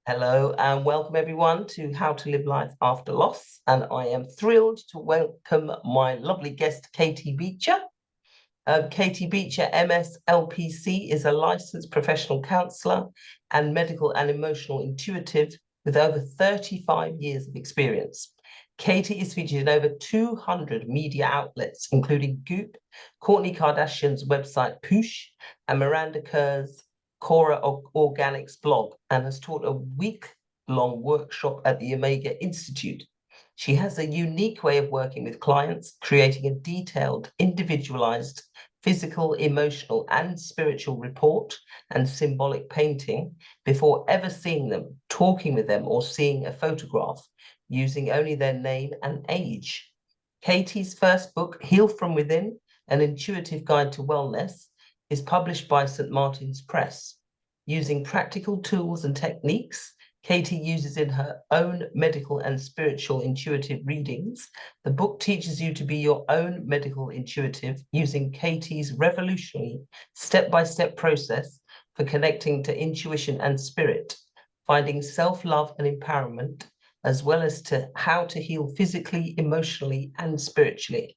Hello and welcome everyone to How to Live Life After Loss. And I am thrilled to welcome my lovely guest, Katie Beecher. Katie Beecher, MS LPC, is a licensed professional counsellor and medical and emotional intuitive with over 35 years of experience. Katie is featured in over 200 media outlets, including Goop, Kourtney Kardashian's website Poosh, and Miranda Kerr's Cora Organics blog, and has taught a week-long workshop at the Omega Institute. She has a unique way of working with clients, creating a detailed, individualized, physical, emotional, and spiritual report and symbolic painting before ever seeing them, talking with them, or seeing a photograph, using only their name and age. Katie's first book, Heal From Within, An Intuitive Guide to Wellness, is published by St. Martin's Press. Using practical tools and techniques Katie uses in her own medical and spiritual intuitive readings, the book teaches you to be your own medical intuitive using Katie's revolutionary step-by-step process for connecting to intuition and spirit, finding self-love and empowerment, as well as to how to heal physically, emotionally, and spiritually.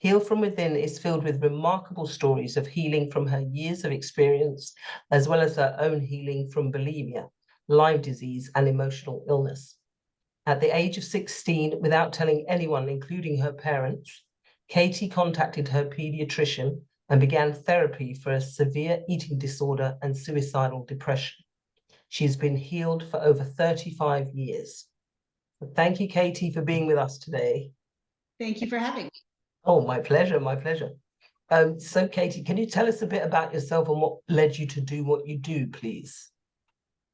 Heal From Within is filled with remarkable stories of healing from her years of experience, as well as her own healing from bulimia, Lyme disease, and emotional illness. At the age of 16, without telling anyone, including her parents, Katie contacted her pediatrician and began therapy for a severe eating disorder and suicidal depression. She's been healed for over 35 years. Thank you, Katie, for being with us today. Thank you for having me. Oh, my pleasure, my pleasure. So, Katie, can you tell us a bit about yourself and what led you to do what you do, please?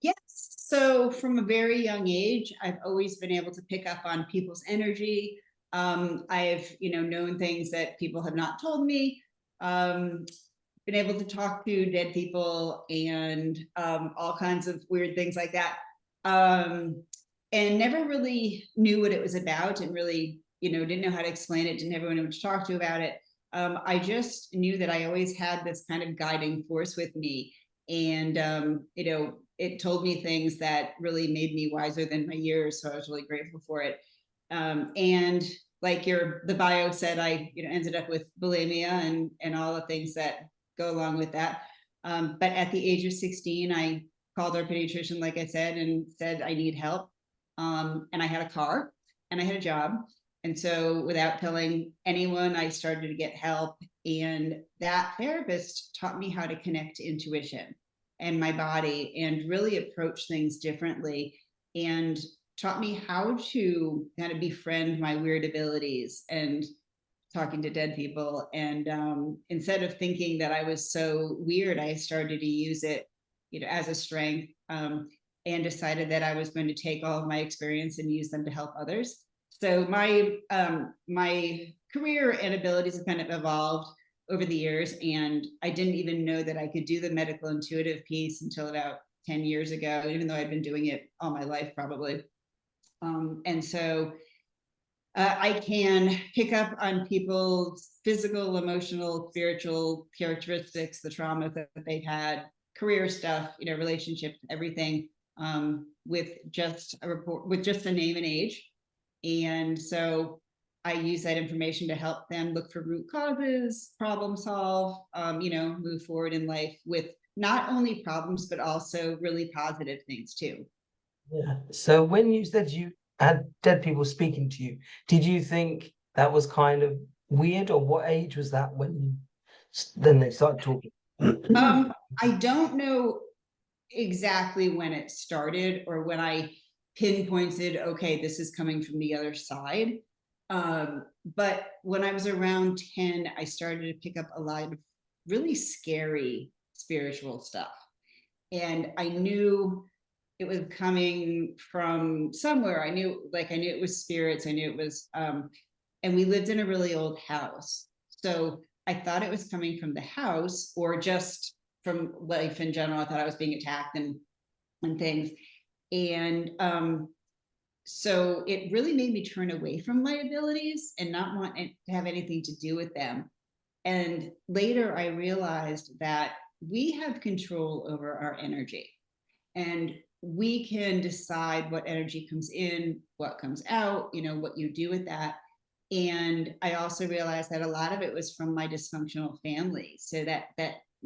Yes. So from a very young age, I've always been able to pick up on people's energy. I've, known things that people have not told me. Been able to talk to dead people and all kinds of weird things like that. And never really knew what it was about, and really, didn't know how to explain it, didn't have anyone to talk to about it. I just knew that I always had this kind of guiding force with me. And, it told me things that really made me wiser than my years. So I was really grateful for it. And like the bio said, I, ended up with bulimia and all the things that go along with that. But at the age of 16, I called our pediatrician, like I said, and said, I need help. And I had a car and I had a job. And so without telling anyone, I started to get help. And that therapist taught me how to connect to intuition and my body and really approach things differently, and taught me how to kind of befriend my weird abilities and talking to dead people. And instead of thinking that I was so weird, I started to use it, as a strength, and decided that I was going to take all of my experience and use them to help others. So my career and abilities have kind of evolved over the years, and I didn't even know that I could do the medical intuitive piece until about 10 years ago, even though I'd been doing it all my life probably. And so I can pick up on people's physical, emotional, spiritual characteristics, the trauma that they've had, career stuff, relationships, everything, with just a report, with just a name and age. And so I use that information to help them look for root causes, problem solve, move forward in life with not only problems, but also really positive things too. Yeah. So when you said you had dead people speaking to you, did you think that was kind of weird, or what age was that when then they started talking? I don't know exactly when it started or when I pinpointed, okay, this is coming from the other side. But when I was around 10, I started to pick up a lot of really scary spiritual stuff. And I knew it was coming from somewhere. I knew it was spirits. I knew it was, and we lived in a really old house. So I thought it was coming from the house or just from life in general. I thought I was being attacked and things. And so it really made me turn away from my abilities and not want to have anything to do with them. And later I realized that we have control over our energy. And we can decide what energy comes in, what comes out, what you do with that. And I also realized that a lot of it was from my dysfunctional family. So that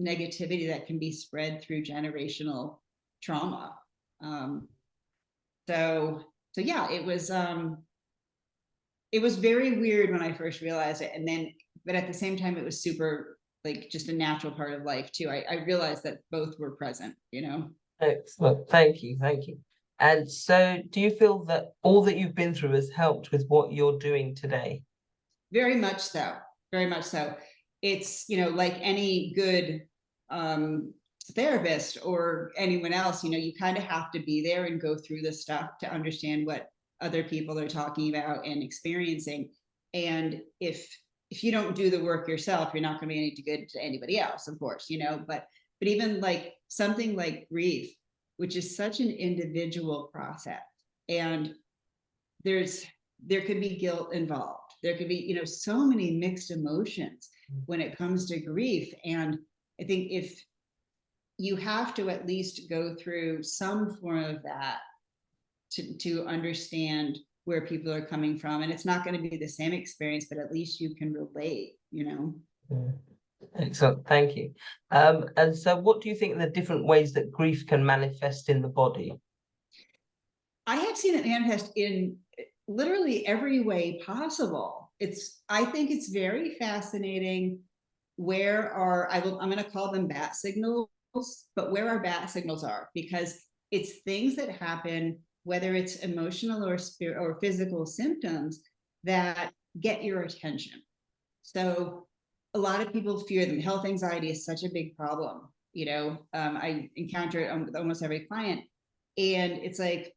negativity that can be spread through generational trauma. So yeah, it was very weird when I first realized it. But at the same time, it was super, like, just a natural part of life too. I realized that both were present. Excellent. Thank you. Thank you. And so do you feel that all that you've been through has helped with what you're doing today? Very much so. Very much so. It's, like any good therapist or anyone else, you kind of have to be there and go through the stuff to understand what other people are talking about and experiencing. And if you don't do the work yourself, you're not going to be any good to anybody else, of course, but even like something like grief, which is such an individual process, and there could be guilt involved. There could be, so many mixed emotions when it comes to grief. And I think if you have to at least go through some form of that to understand where people are coming from. And it's not going to be the same experience, but at least you can relate. Excellent, thank you. And so what do you think are the different ways that grief can manifest in the body? I have seen it manifest in literally every way possible. I think it's very fascinating I'm going to call them bat signals, but where our bat signals are, because it's things that happen, whether it's emotional or spirit or physical symptoms, that get your attention. So a lot of people fear them. Health anxiety is such a big problem. I encounter it with almost every client. And it's like,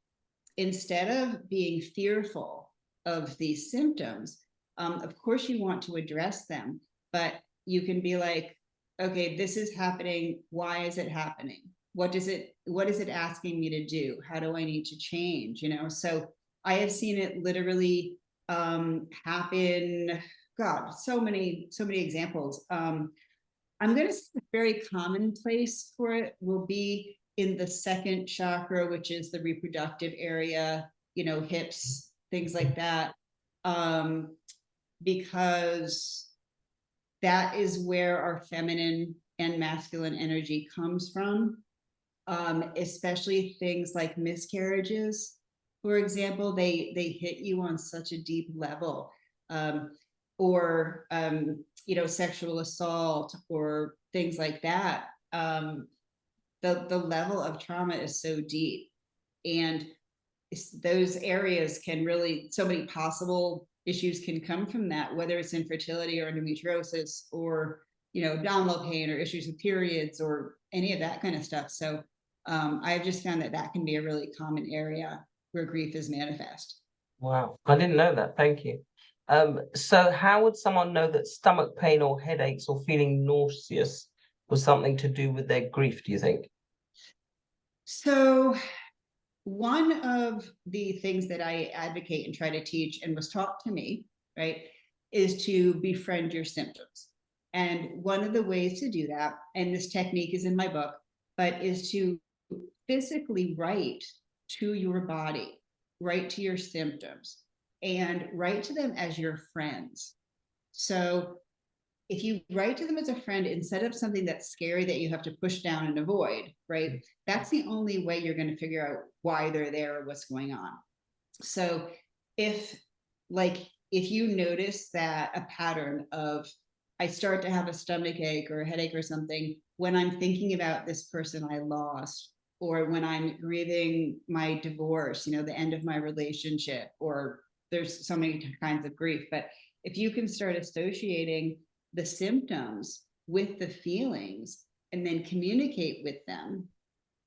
instead of being fearful of these symptoms, of course you want to address them, but you can be like, okay, this is happening. Why is it happening? What is it asking me to do? How do I need to change? So I have seen it literally happen. God, so many examples. I'm going to say a very common place for it will be in the second chakra, which is the reproductive area, hips, things like that. Because that is where our feminine and masculine energy comes from. Especially things like miscarriages, for example, they hit you on such a deep level. Or sexual assault or things like that. The level of trauma is so deep, and those areas can really, so many possible issues can come from that, whether it's infertility or endometriosis or abdominal pain or issues with periods or any of that kind of stuff. So I've just found that can be a really common area where grief is manifest. Wow, I didn't know that. Thank you. So how would someone know that stomach pain or headaches or feeling nauseous was something to do with their grief, do you think? So one of the things that I advocate and try to teach, and was taught to me, right, is to befriend your symptoms. And one of the ways to do that, and this technique is in my book, but is to physically write to your body, write to your symptoms, and write to them as your friends. So if you write to them as a friend, instead of something that's scary that you have to push down and avoid, right? That's the only way you're going to figure out why they're there or what's going on. So if you notice that a pattern of, I start to have a stomach ache or a headache or something when I'm thinking about this person I lost, or when I'm grieving my divorce, the end of my relationship, or there's so many kinds of grief, but if you can start associating the symptoms with the feelings and then communicate with them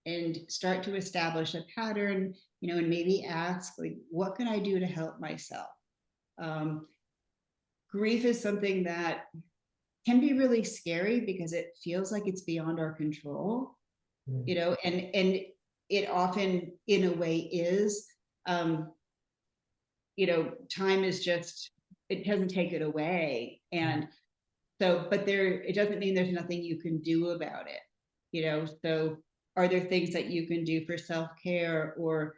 and start to establish a pattern, and maybe ask, like, what can I do to help myself? Grief is something that can be really scary because it feels like it's beyond our control, and it often in a way is. Time is just, it doesn't take it away. And so, but it doesn't mean there's nothing you can do about it, so are there things that you can do for self-care, or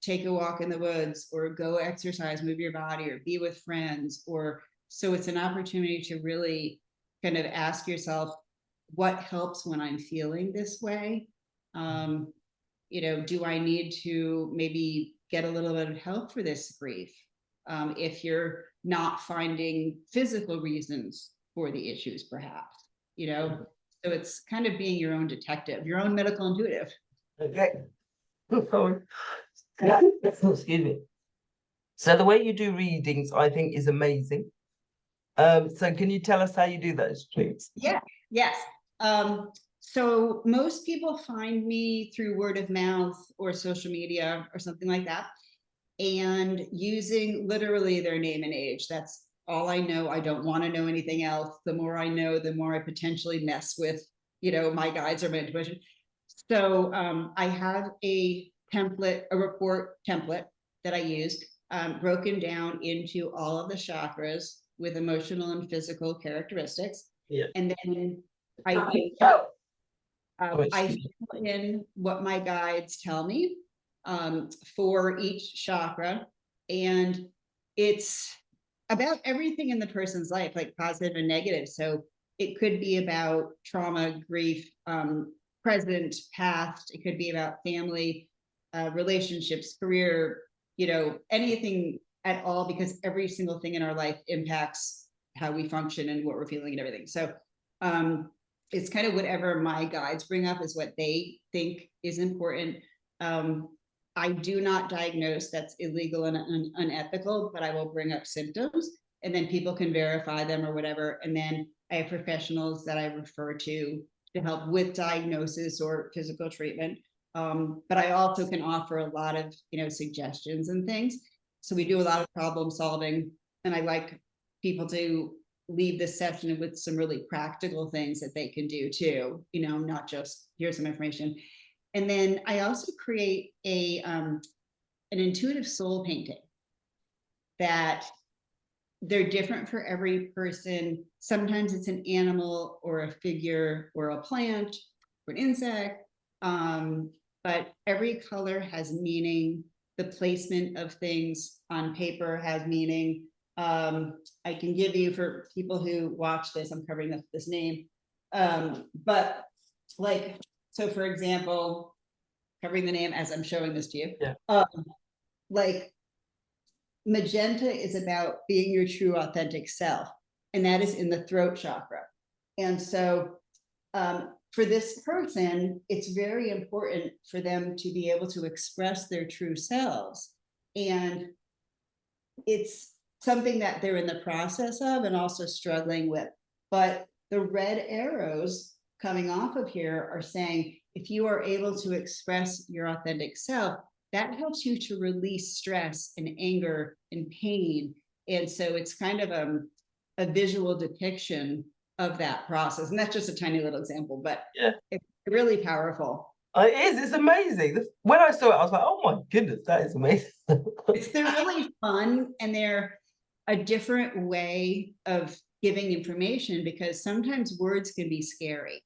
take a walk in the woods, or go exercise, move your body, or be with friends? Or so it's an opportunity to really kind of ask yourself, what helps when I'm feeling this way? Do I need to maybe get a little bit of help for this grief? If you're not finding physical reasons for the issues, perhaps, so it's kind of being your own detective, your own medical intuitive. Okay. Excuse me. So the way you do readings, I think, is amazing. So can you tell us how you do those, please? Yeah, yes. So most people find me through word of mouth or social media or something like that, and using literally their name and age. That's all I know. I don't want to know anything else. The more I know, the more I potentially mess with, my guides or my intuition. So I have a report template that I use, broken down into all of the chakras with emotional and physical characteristics. Yeah. And then I fill in what my guides tell me for each chakra. And it's about everything in the person's life, like positive and negative. So it could be about trauma, grief, present, past. It could be about family, relationships, career, anything at all, because every single thing in our life impacts how we function and what we're feeling and everything. So it's kind of whatever my guides bring up is what they think is important. I do not diagnose. That's illegal and unethical, but I will bring up symptoms, and then people can verify them or whatever. And then I have professionals that I refer to help with diagnosis or physical treatment. But I also can offer a lot of, suggestions and things. So we do a lot of problem solving, and I like people to leave this session with some really practical things that they can do too, not just here's some information. And then I also create an intuitive soul painting that they're different for every person. Sometimes it's an animal or a figure or a plant or an insect, but every color has meaning. The placement of things on paper has meaning. I can give you, for people who watch this, I'm covering up this name, but like, so for example, covering the name as I'm showing this to you. Yeah. Like magenta is about being your true authentic self, and that is in the throat chakra. And so for this person, it's very important for them to be able to express their true selves. And it's something that they're in the process of and also struggling with. But the red arrows coming off of here are saying, if you are able to express your authentic self, that helps you to release stress and anger and pain. And so it's kind of a visual depiction of that process. And that's just a tiny little example, but Yeah, it's really powerful. it is. It's amazing. When I saw it, I was like, "Oh my goodness, that is amazing." They're really fun, and they're a different way of giving information, because sometimes words can be scary.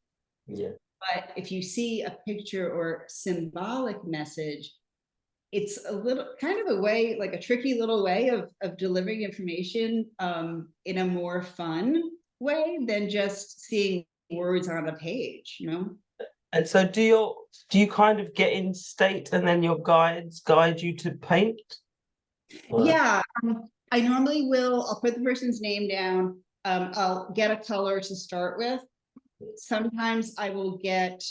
Yeah. But if you see a picture or symbolic message, it's a little kind of a way, like a tricky little way of delivering information in a more fun way than just seeing words on a page, And so do you kind of get in state and then your guides guide you to paint? Yeah, I normally I'll put the person's name down. I'll get a color to start with. Sometimes I will get,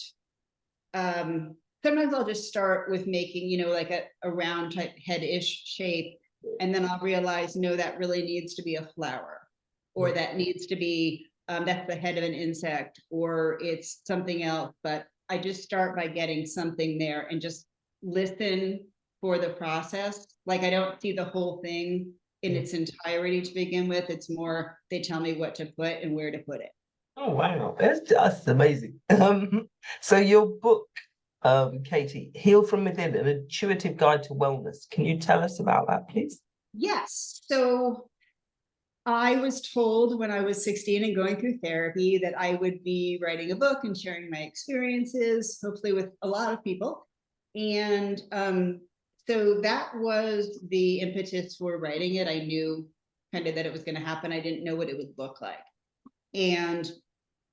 sometimes I'll just start with making, like a round type head-ish shape. And then I'll realize, no, that really needs to be a flower, or that needs to be, that's the head of an insect, or it's something else. But I just start by getting something there and just listen for the process. Like, I don't see the whole thing in its entirety to begin with. It's more, they tell me what to put and where to put it. Oh wow, that's amazing. So your book, Katie, Heal from Within, an intuitive guide to wellness. Can you tell us about that, please? Yes. So I was told when I was 16 and going through therapy that I would be writing a book and sharing my experiences, hopefully with a lot of people. And so that was the impetus for writing it. I knew kind of that it was going to happen. I didn't know what it would look like. And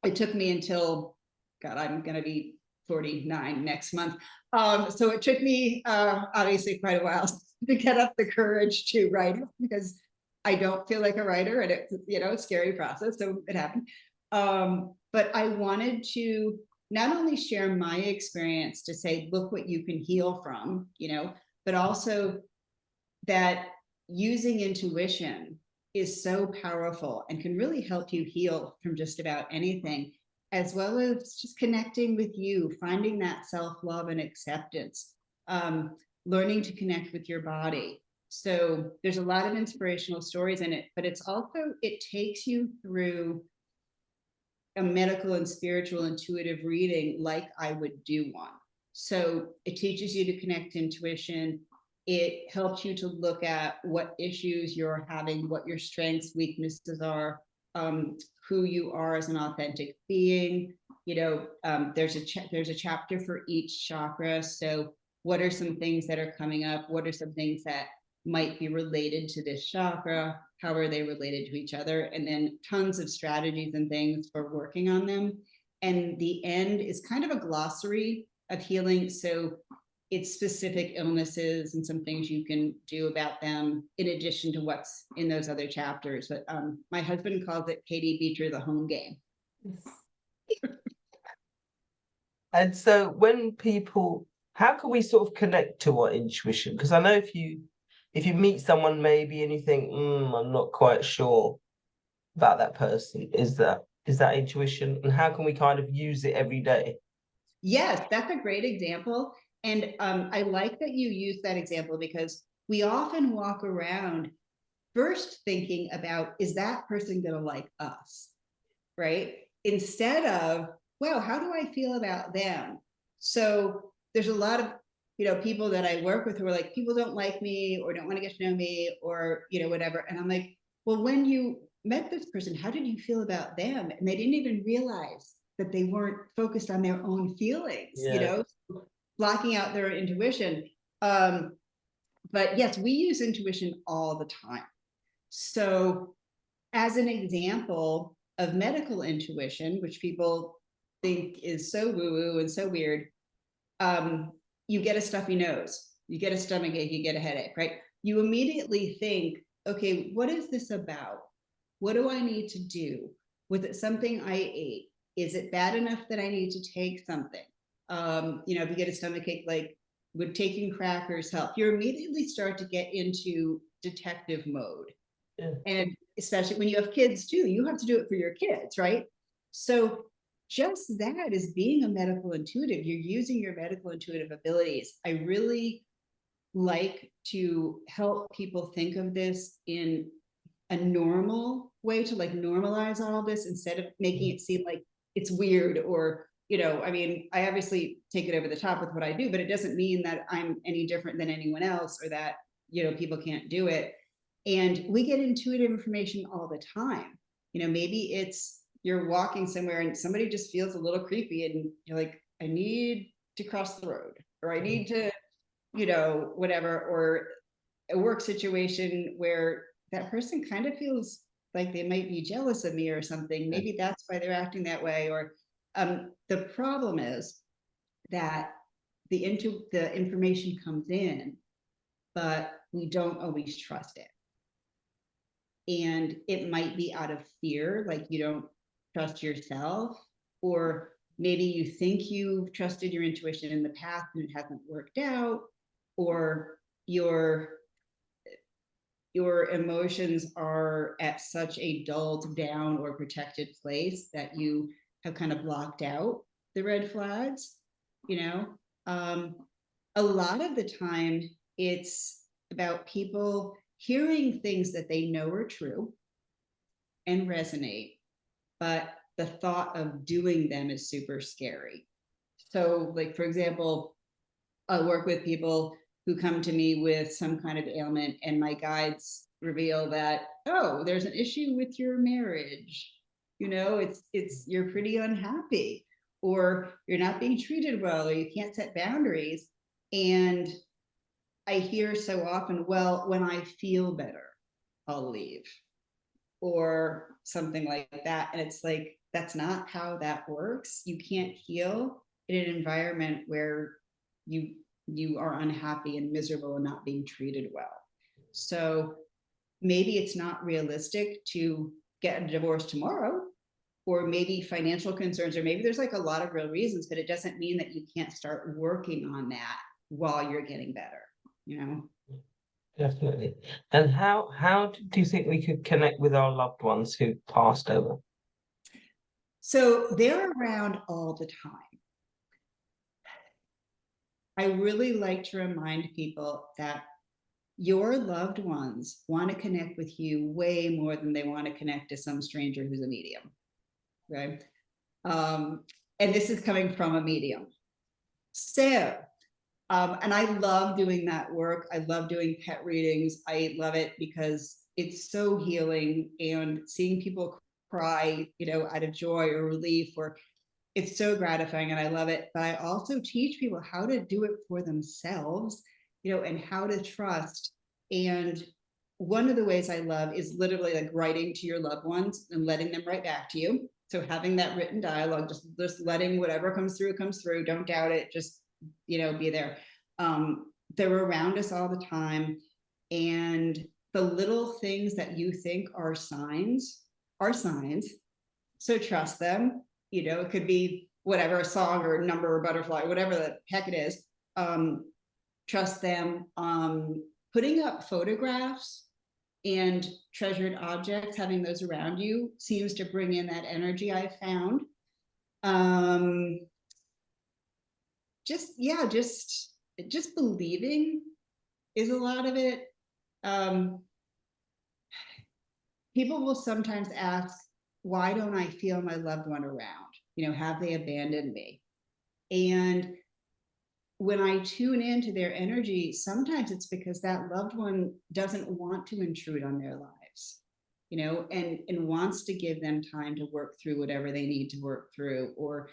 it took me until, God, I'm going to be 49 next month. So it took me obviously quite a while to get up the courage to write it, because I don't feel like a writer, and it's, you know, a scary process. So it happened. But I wanted to not only share my experience to say, look what you can heal from, you know, but also that using intuition is so powerful and can really help you heal from just about anything, as well as just connecting with you, finding that self-love and acceptance, learning to connect with your body. So there's a lot of inspirational stories in it, but it's also, it takes you through a medical and spiritual intuitive reading like I would do one. So it teaches you to connect to intuition. It helps you to look at what issues you're having, what your strengths, weaknesses are, who you are as an authentic being. You know, there's a chapter for each chakra. So what are some things that are coming up? What are some things that might be related to this chakra? How are they related to each other? And then tons of strategies and things for working on them. And the end is kind of a glossary of healing. So it's specific illnesses and some things you can do about them in addition to what's in those other chapters. But my husband calls it Katie Beecher, the home game. And so when people, how can we sort of connect to our intuition? Because I know if you meet someone maybe and you think, I'm not quite sure about that person, is that intuition? And how can we kind of use it every day? Yes, that's a great example. And I like that you use that example, because we often walk around first thinking about, is that person going to like us? Right? Instead of, well, how do I feel about them? So there's a lot of, you know, people that I work with who are like, people don't like me or don't want to get to know me or, you know, whatever. And I'm like, well, when you met this person, how did you feel about them? And they didn't even realize that they weren't focused on their own feelings, you know, blocking out their intuition. But yes, we use intuition all the time. So as an example of medical intuition, which people think is so woo-woo and so weird, you get a stuffy nose, you get a stomach ache, you get a headache, right? You immediately think, okay, what is this about? What do I need to do? Was it something I ate? Is it bad enough that I need to take something? You know, if you get a stomach ache, like, would taking crackers help? You immediately start to get into detective mode. Yeah. And especially when you have kids too, you have to do it for your kids, right? So just that is being a medical intuitive. You're using your medical intuitive abilities. I really like to help people think of this in a normal way, to like normalize all of this instead of making it seem like it's weird or, you know, I mean, I obviously take it over the top with what I do, but it doesn't mean that I'm any different than anyone else or that, you know, people can't do it. And we get intuitive information all the time. You know, maybe it's you're walking somewhere and somebody just feels a little creepy and you're like, I need to cross the road, or I need to, you know, whatever, or a work situation where that person kind of feels like they might be jealous of me or something. Maybe that's why they're acting that way. Or the problem is that the information comes in, but we don't always trust it. And it might be out of fear, like you don't trust yourself, or maybe you think you've trusted your intuition in the past and it hasn't worked out, or your emotions are at such a dulled down or protected place that you have kind of blocked out the red flags. You know, a lot of the time it's about people hearing things that they know are true and resonate, but the thought of doing them is super scary. So, like, for example, I work with people who come to me with some kind of ailment, and my guides reveal that, oh, there's an issue with your marriage. You know, it's you're pretty unhappy, or you're not being treated well, or you can't set boundaries. And I hear so often, well, when I feel better, I'll leave, or something like that. And it's like, that's not how that works. You can't heal in an environment where you are unhappy and miserable and not being treated well. So maybe it's not realistic to get a divorce tomorrow, or maybe financial concerns, or maybe there's like a lot of real reasons, but it doesn't mean that you can't start working on that while you're getting better, you know? Definitely. And how do you think we could connect with our loved ones who passed over? So they're around all the time. I really like to remind people that your loved ones want to connect with you way more than they want to connect to some stranger who's a medium, right? And this is coming from a medium. So, and I love doing that work. I love doing pet readings. I love it because it's so healing, and seeing people cry, you know, out of joy or relief, or it's so gratifying, and I love it. But I also teach people how to do it for themselves, you know, and how to trust. And one of the ways I love is literally like writing to your loved ones and letting them write back to you. So having that written dialogue, just letting whatever comes through, don't doubt it, just, you know, be there. They're around us all the time. And the little things that you think are signs are signs. So trust them. You know, it could be whatever, a song or a number or butterfly, whatever the heck it is. Trust them. Putting up photographs and treasured objects, having those around you seems to bring in that energy, I've found. Just believing is a lot of it. People will sometimes ask, why don't I feel my loved one around? You know, have they abandoned me? And when I tune into their energy, sometimes it's because that loved one doesn't want to intrude on their lives, you know, and wants to give them time to work through whatever they need to work through, or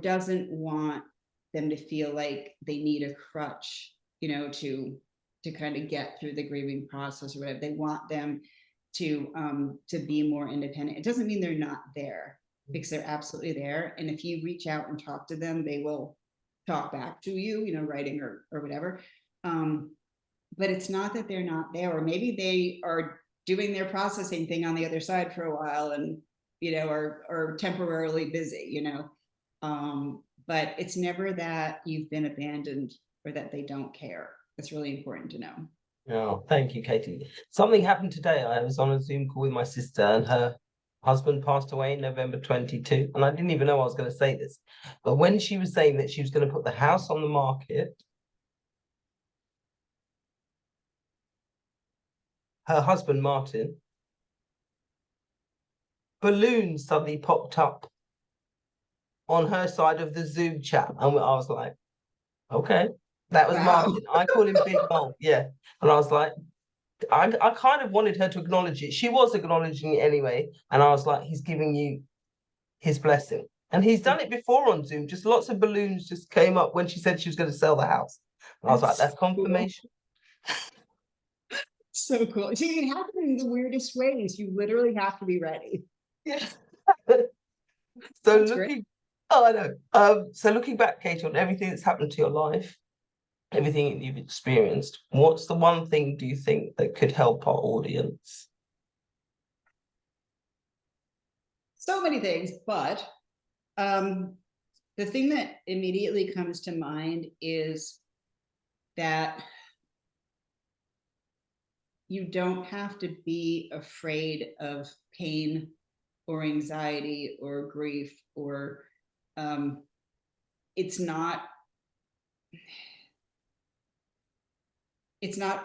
doesn't want them to feel like they need a crutch, you know, to kind of get through the grieving process or whatever. They want them to be more independent. It doesn't mean they're not there, because they're absolutely there. And if you reach out and talk to them, they will talk back to you, you know, writing or whatever. But it's not that they're not there, or maybe they are doing their processing thing on the other side for a while, and, you know, are temporarily busy, you know. But it's never that you've been abandoned or that they don't care. That's really important to know. Oh, thank you, Katie. Something happened today. I was on a Zoom call with my sister, and her husband passed away in November 22. And I didn't even know I was going to say this. But when she was saying that she was going to put the house on the market, her husband, Martin, balloons suddenly popped up on her side of the Zoom chat. And I was like, okay, that was Wow. Martin. I call him Big Mole. Yeah. And I was like, I kind of wanted her to acknowledge it. She was acknowledging it anyway. And I was like, he's giving you his blessing. And he's done it before on Zoom. Just lots of balloons just came up when she said she was going to sell the house. And I was like, that's confirmation. So cool. See, it happens in the weirdest ways. You literally have to be ready. Yeah. So That's great. looking, oh, I know. So looking back, Kate, on everything that's happened to your life, everything that you've experienced, what's the one thing do you think that could help our audience? So many things, but the thing that immediately comes to mind is that you don't have to be afraid of pain or anxiety or grief, or it's not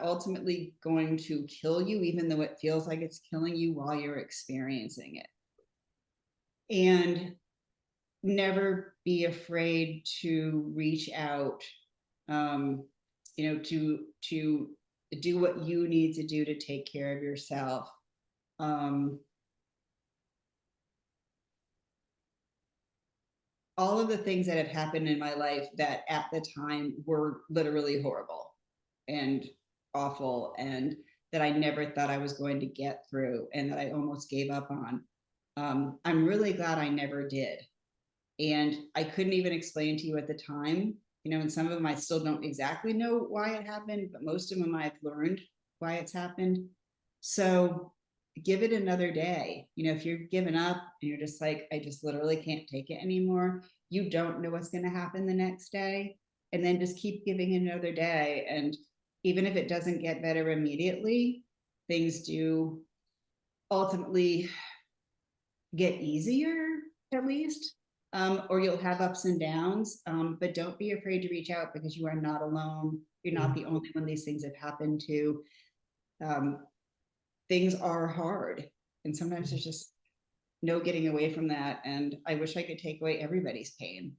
ultimately going to kill you, even though it feels like it's killing you while you're experiencing it. And never be afraid to reach out, you know, to do what you need to do to take care of yourself. All of the things that have happened in my life that at the time were literally horrible and awful, and that I never thought I was going to get through, and that I almost gave up on. I'm really glad I never did. And I couldn't even explain to you at the time, you know, and some of them I still don't exactly know why it happened, but most of them I've learned why it's happened. So give it another day. You know, if you're giving up and you're just like, I just literally can't take it anymore, you don't know what's going to happen the next day. And then just keep giving it another day. And even if it doesn't get better immediately, things do ultimately get easier, at least. Or you'll have ups and downs, but don't be afraid to reach out, because you are not alone. You're not the only one these things have happened to. Things are hard, and sometimes there's just no getting away from that. And I wish I could take away everybody's pain.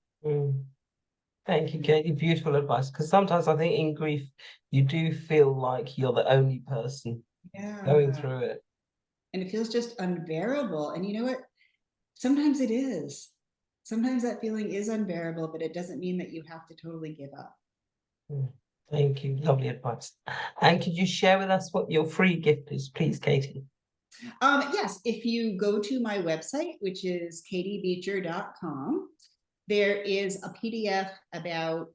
Thank you, Katie. Beautiful advice. Because sometimes I think in grief, you do feel like you're the only person going through it. And it feels just unbearable. And you know what? Sometimes it is. Sometimes that feeling is unbearable, but it doesn't mean that you have to totally give up. Thank you. Lovely advice. And could you share with us what your free gift is, please, Katie? Yes, if you go to my website, which is katiebeecher.com, there is a PDF about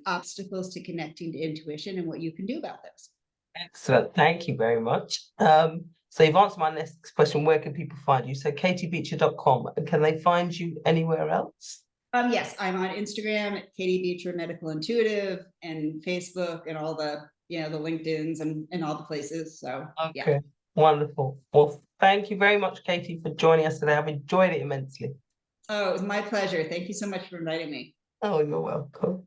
obstacles to connecting to intuition and what you can do about those. Excellent. Thank you very much. So you've answered my next question. Where can people find you? So katiebeecher.com. And can they find you anywhere else? Yes, I'm on Instagram at Katie Beecher Medical Intuitive, and Facebook, and all the, you know, the LinkedIn's and all the places. So okay, yeah. Wonderful. Well, thank you very much, Katie, for joining us today. I've enjoyed it immensely. Oh, it was my pleasure. Thank you so much for inviting me. Oh, you're welcome.